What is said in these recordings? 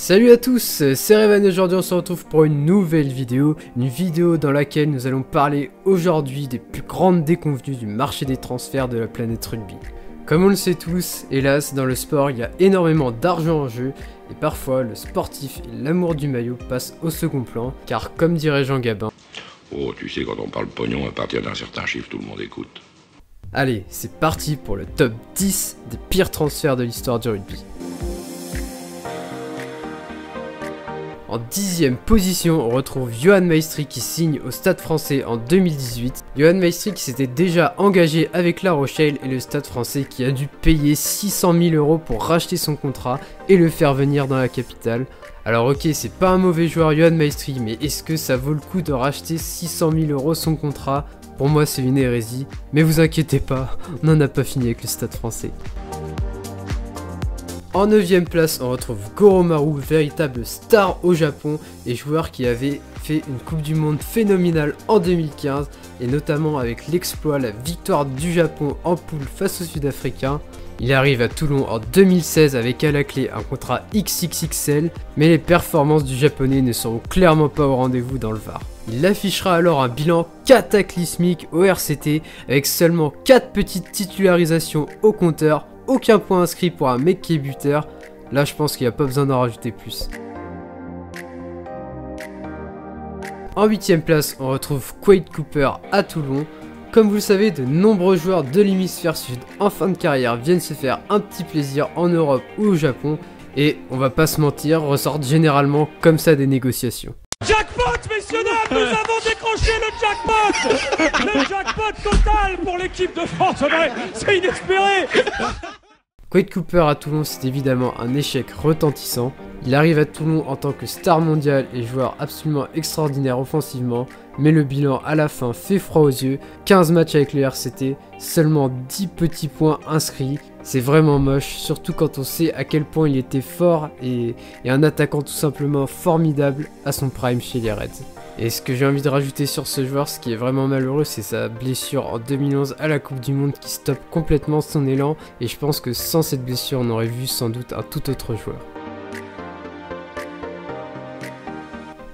Salut à tous, c'est Revan et aujourd'hui on se retrouve pour une nouvelle vidéo. Une vidéo dans laquelle nous allons parler aujourd'hui des plus grandes déconvenues du marché des transferts de la planète rugby. Comme on le sait tous, hélas dans le sport il y a énormément d'argent en jeu et parfois le sportif et l'amour du maillot passent au second plan car comme dirait Jean Gabin... Oh tu sais quand on parle pognon à partir d'un certain chiffre tout le monde écoute. Allez, c'est parti pour le top 10 des pires transferts de l'histoire du rugby. En 10e position, on retrouve Yoann Maestri qui signe au Stade Français en 2018. Yoann Maestri qui s'était déjà engagé avec La Rochelle et le Stade Français qui a dû payer 600 000 € pour racheter son contrat et le faire venir dans la capitale. Alors ok, c'est pas un mauvais joueur Yoann Maestri, mais est-ce que ça vaut le coup de racheter 600 000 € son contrat? Pour moi c'est une hérésie, mais vous inquiétez pas, on n'en a pas fini avec le Stade Français. En 9e place, on retrouve Goromaru, véritable star au Japon et joueur qui avait fait une Coupe du Monde phénoménale en 2015 et notamment avec l'exploit, la victoire du Japon en poule face aux Sud-Africains. Il arrive à Toulon en 2016 avec à la clé un contrat XXXL, mais les performances du japonais ne seront clairement pas au rendez-vous dans le VAR. Il affichera alors un bilan cataclysmique au RCT avec seulement 4 petites titularisations au compteur. Aucun point inscrit pour un mec qui est buteur, là je pense qu'il n'y a pas besoin d'en rajouter plus. En 8e place, on retrouve Quade Cooper à Toulon. Comme vous le savez, de nombreux joueurs de l'hémisphère sud en fin de carrière viennent se faire un petit plaisir en Europe ou au Japon, et on va pas se mentir, ressortent généralement comme ça des négociations. Jackpot, messieurs dames, nous avons décroché le jackpot. Le jackpot total pour l'équipe de France, c'est inespéré. Quade Cooper à Toulon, c'est évidemment un échec retentissant. Il arrive à Toulon en tant que star mondial et joueur absolument extraordinaire offensivement, mais le bilan à la fin fait froid aux yeux. 15 matchs avec le RCT, seulement 10 petits points inscrits. C'est vraiment moche, surtout quand on sait à quel point il était fort et un attaquant tout simplement formidable à son prime chez les Reds. Et ce que j'ai envie de rajouter sur ce joueur, ce qui est vraiment malheureux, c'est sa blessure en 2011 à la Coupe du Monde qui stoppe complètement son élan. Et je pense que sans cette blessure, on aurait vu sans doute un tout autre joueur.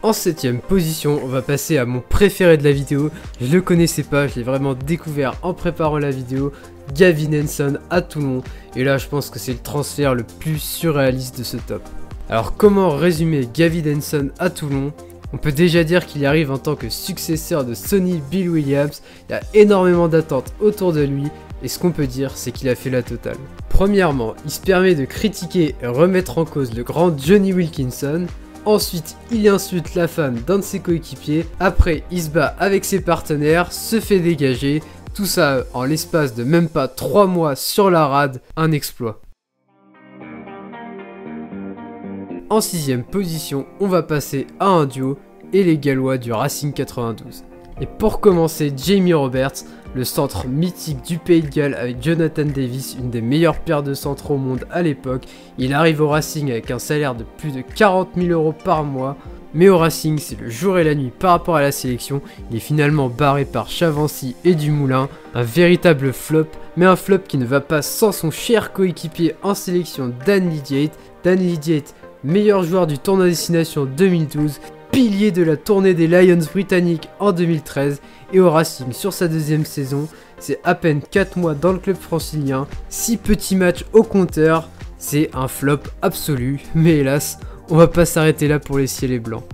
En 7e position, on va passer à mon préféré de la vidéo. Je le connaissais pas, je l'ai vraiment découvert en préparant la vidéo. Gavin Henson à Toulon. Et là, je pense que c'est le transfert le plus surréaliste de ce top. Alors, comment résumer Gavin Henson à Toulon ? On peut déjà dire qu'il arrive en tant que successeur de Sonny Bill Williams. Il y a énormément d'attentes autour de lui. Et ce qu'on peut dire, c'est qu'il a fait la totale. Premièrement, il se permet de critiquer et remettre en cause le grand Johnny Wilkinson. Ensuite, il insulte la femme d'un de ses coéquipiers. Après, il se bat avec ses partenaires, se fait dégager. Tout ça en l'espace de même pas 3 mois sur la rade. Un exploit. En 6e position, on va passer à un duo et les Gallois du Racing 92. Et pour commencer, Jamie Roberts, le centre mythique du Pays de Galles avec Jonathan Davis, une des meilleures paires de centres au monde à l'époque. Il arrive au Racing avec un salaire de plus de 40 000 € par mois. Mais au Racing, c'est le jour et la nuit par rapport à la sélection. Il est finalement barré par Chavancy et Dumoulin. Un véritable flop, mais un flop qui ne va pas sans son cher coéquipier en sélection Dan Lydiate. Dan Lydiate, meilleur joueur du tournoi destination 2012, pilier de la tournée des Lions britanniques en 2013, et au Racing sur sa 2e saison, c'est à peine 4 mois dans le club francilien, 6 petits matchs au compteur, c'est un flop absolu, mais hélas, on va pas s'arrêter là pour les ciels et blancs.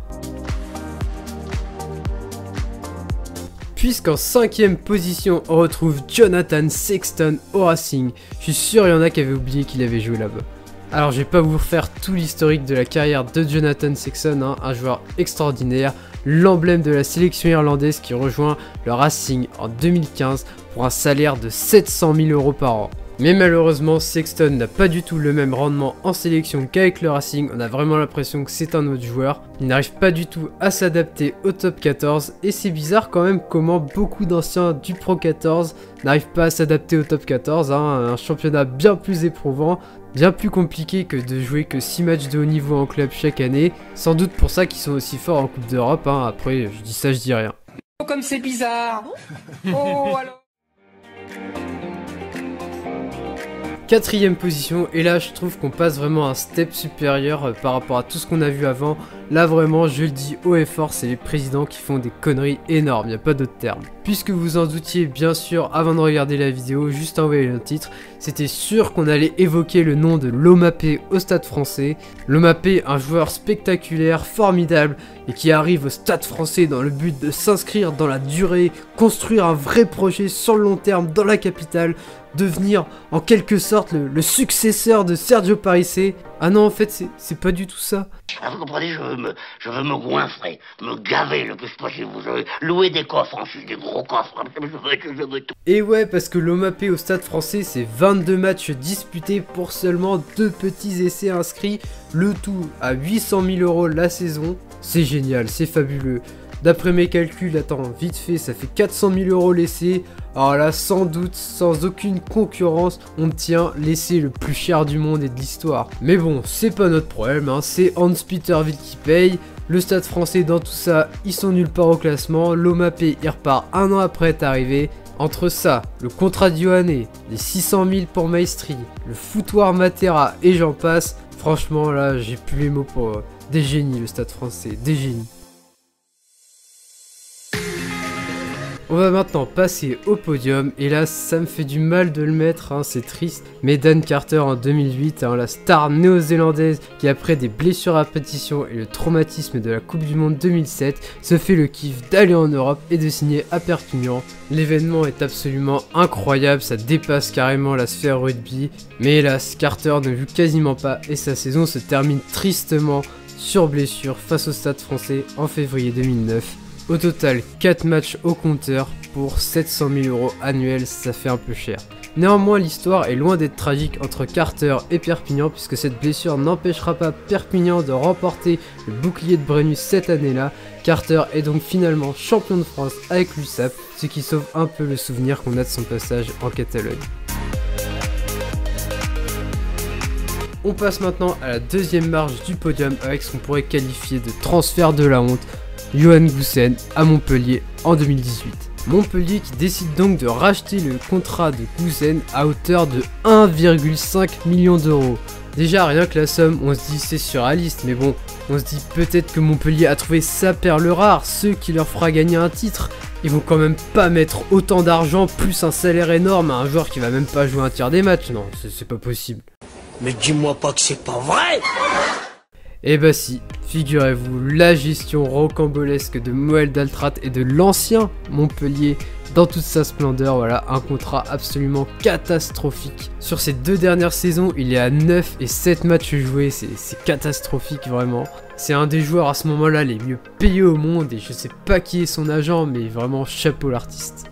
Puisqu'en 5e position, on retrouve Jonathan Sexton au Racing, je suis sûr il y en a qui avaient oublié qu'il avait joué là-bas. Alors je vais pas vous refaire tout l'historique de la carrière de Jonathan Sexton, hein, un joueur extraordinaire, l'emblème de la sélection irlandaise qui rejoint le Racing en 2015 pour un salaire de 700 000 € par an. Mais malheureusement, Sexton n'a pas du tout le même rendement en sélection qu'avec le Racing, on a vraiment l'impression que c'est un autre joueur. Il n'arrive pas du tout à s'adapter au top 14 et c'est bizarre quand même comment beaucoup d'anciens du Pro 14 n'arrivent pas à s'adapter au top 14, hein, un championnat bien plus éprouvant, bien plus compliqué que de jouer que 6 matchs de haut niveau en club chaque année. Sans doute pour ça qu'ils sont aussi forts en Coupe d'Europe, hein. Après je dis ça, je dis rien. Oh comme c'est bizarre. Oh alors. 4ème position, et là je trouve qu'on passe vraiment un step supérieur par rapport à tout ce qu'on a vu avant. Là vraiment, je le dis haut et fort, c'est les présidents qui font des conneries énormes, il n'y a pas d'autre terme. Puisque vous en doutiez bien sûr avant de regarder la vidéo, juste en voyant le titre, c'était sûr qu'on allait évoquer le nom de Lomapé au Stade Français. Lomapé, un joueur spectaculaire, formidable, et qui arrive au Stade Français dans le but de s'inscrire dans la durée, construire un vrai projet sur le long terme dans la capitale, devenir en quelque sorte le successeur de Sergio Parisse. Ah non, en fait c'est pas du tout ça. Ah, vous comprenez, je veux me goinfrer, me gaver le plus possible, louer des coffres, ensuite des gros coffres, je veux tout. Et ouais, parce que Lomapé au Stade Français, c'est 22 matchs disputés pour seulement 2 petits essais inscrits, le tout à 800 000 € la saison. C'est génial, c'est fabuleux. D'après mes calculs, attends, vite fait, ça fait 400 000 € l'essai. Alors là, sans doute, sans aucune concurrence, on tient l'essai le plus cher du monde et de l'histoire. Mais bon, c'est pas notre problème, hein, c'est Hans-Peter Wild qui paye. Le Stade Français dans tout ça, ils sont nulle part au classement. Lomapé, il repart un an après être arrivé. Entre ça, le contrat de Ioane, les 600 000 pour Maestri, le foutoir Matera et j'en passe. Franchement, là, j'ai plus les mots pour des génies, le Stade Français, des génies. On va maintenant passer au podium, et là ça me fait du mal de le mettre, hein, c'est triste, mais Dan Carter en 2008, hein, la star néo-zélandaise qui après des blessures à répétition et le traumatisme de la Coupe du Monde 2007 se fait le kiff d'aller en Europe et de signer à Perpignan. L'événement est absolument incroyable, ça dépasse carrément la sphère rugby, mais hélas Carter ne joue quasiment pas et sa saison se termine tristement sur blessure face au Stade Français en février 2009. Au total, 4 matchs au compteur pour 700 000 € annuels, ça fait un peu cher. Néanmoins, l'histoire est loin d'être tragique entre Carter et Perpignan, puisque cette blessure n'empêchera pas Perpignan de remporter le bouclier de Brennus cette année-là. Carter est donc finalement champion de France avec l'USAP, ce qui sauve un peu le souvenir qu'on a de son passage en Catalogne. On passe maintenant à la deuxième marche du podium avec ce qu'on pourrait qualifier de transfert de la honte. Yoann Goossen à Montpellier en 2018. Montpellier qui décide donc de racheter le contrat de Goossen à hauteur de 1,5 million d'euros. Déjà rien que la somme, on se dit c'est surréaliste, mais bon, on se dit peut-être que Montpellier a trouvé sa perle rare, ce qui leur fera gagner un titre. Ils vont quand même pas mettre autant d'argent plus un salaire énorme à un joueur qui va même pas jouer un tiers des matchs, non, c'est pas possible. Mais dis-moi pas que c'est pas vrai! Eh bah si, figurez-vous, la gestion rocambolesque de Moël Daltrate et de l'ancien Montpellier dans toute sa splendeur, voilà, un contrat absolument catastrophique. Sur ces 2 dernières saisons, il est à 9 et 7 matchs joués, c'est catastrophique vraiment. C'est un des joueurs à ce moment-là les mieux payés au monde et je sais pas qui est son agent, mais vraiment chapeau l'artiste.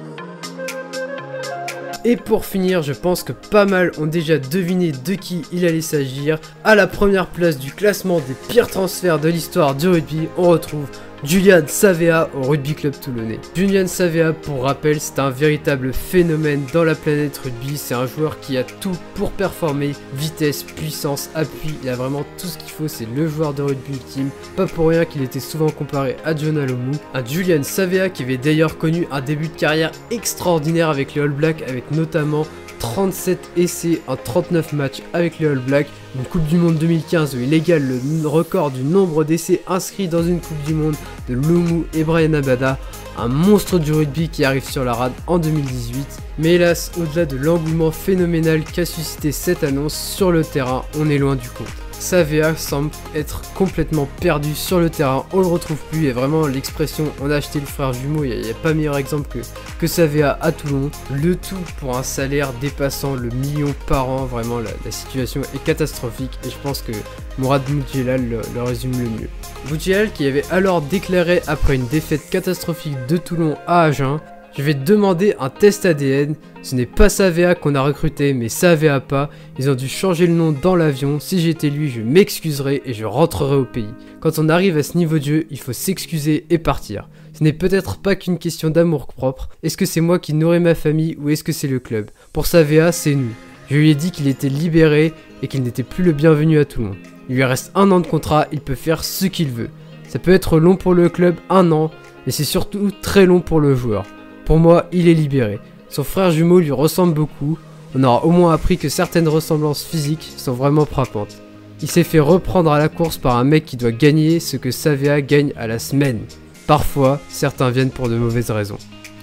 Et pour finir, je pense que pas mal ont déjà deviné de qui il allait s'agir. À la première place du classement des pires transferts de l'histoire du rugby, on retrouve Julian Savea au Rugby Club Toulonnais. Julian Savea, pour rappel, c'est un véritable phénomène dans la planète rugby. C'est un joueur qui a tout pour performer, vitesse, puissance, appui, il a vraiment tout ce qu'il faut, c'est le joueur de rugby ultime. Pas pour rien qu'il était souvent comparé à John Alomu. Un Julian Savea qui avait d'ailleurs connu un début de carrière extraordinaire avec les All Blacks, avec notamment 37 essais en 39 matchs avec les All Blacks, une Coupe du Monde 2015 où il égale le record du nombre d'essais inscrits dans une Coupe du Monde de Lomu et Brian Abada, un monstre du rugby qui arrive sur la rade en 2018. Mais hélas, au-delà de l'engouement phénoménal qu'a suscité cette annonce sur le terrain, on est loin du compte. Savea semble être complètement perdu sur le terrain, on le retrouve plus et vraiment l'expression on a acheté le frère jumeau, il n'y a pas meilleur exemple que Savea à Toulon, le tout pour un salaire dépassant le million par an, vraiment la situation est catastrophique et je pense que Mourad Boudjelal le résume le mieux. Boudjelal qui avait alors déclaré après une défaite catastrophique de Toulon à Agen: je vais te demander un test ADN, ce n'est pas Savea qu'on a recruté mais Savea pas, ils ont dû changer le nom dans l'avion, si j'étais lui je m'excuserais et je rentrerai au pays. Quand on arrive à ce niveau de jeu, il faut s'excuser et partir. Ce n'est peut-être pas qu'une question d'amour propre, est-ce que c'est moi qui nourris ma famille ou est-ce que c'est le club? Pour Savea, c'est nous. Je lui ai dit qu'il était libéré et qu'il n'était plus le bienvenu à Toulon. Il lui reste 1 an de contrat, il peut faire ce qu'il veut. Ça peut être long pour le club, 1 an, mais c'est surtout très long pour le joueur. Pour moi, il est libéré. Son frère jumeau lui ressemble beaucoup. on aura au moins appris que certaines ressemblances physiques sont vraiment frappantes. Il s'est fait reprendre à la course par un mec qui doit gagner ce que Savea gagne à la semaine. Parfois, certains viennent pour de mauvaises raisons.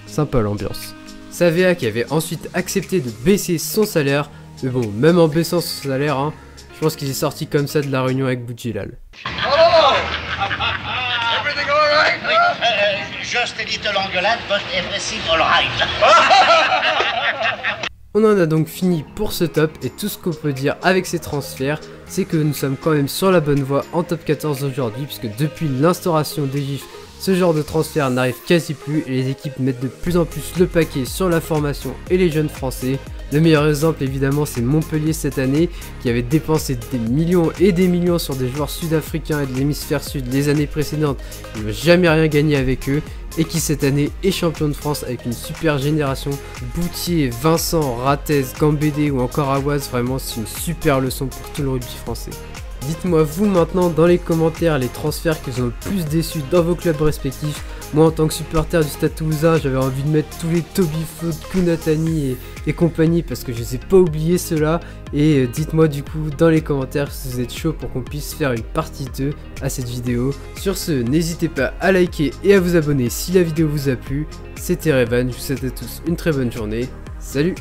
Sympa l'ambiance. Savea qui avait ensuite accepté de baisser son salaire, mais bon, même en baissant son salaire, hein, je pense qu'il est sorti comme ça de la réunion avec Boudjilal. Just a little engueulade, but everything alright. On en a donc fini pour ce top et tout ce qu'on peut dire avec ces transferts, c'est que nous sommes quand même sur la bonne voie en top 14 aujourd'hui puisque depuis l'instauration des GIFs, ce genre de transfert n'arrive quasi plus et les équipes mettent de plus en plus le paquet sur la formation et les jeunes français. Le meilleur exemple évidemment c'est Montpellier cette année qui avait dépensé des millions et des millions sur des joueurs sud-africains et de l'hémisphère sud les années précédentes, ils n'ont jamais rien gagné avec eux et qui cette année est champion de France avec une super génération. Boutier, Vincent, Ratez, Gambédé ou encore Awaz, vraiment c'est une super leçon pour tout le rugby français. Dites-moi vous maintenant dans les commentaires les transferts qui vous ont le plus déçu dans vos clubs respectifs. Moi en tant que supporter du Stade Toulousain j'avais envie de mettre tous les Toby Foot, Kunatani et compagnie parce que je les ai pas oubliés ceux-là. Et dites-moi du coup dans les commentaires si vous êtes chaud pour qu'on puisse faire une partie 2 à cette vidéo. Sur ce, n'hésitez pas à liker et à vous abonner si la vidéo vous a plu. C'était Revan, je vous souhaite à tous une très bonne journée. Salut!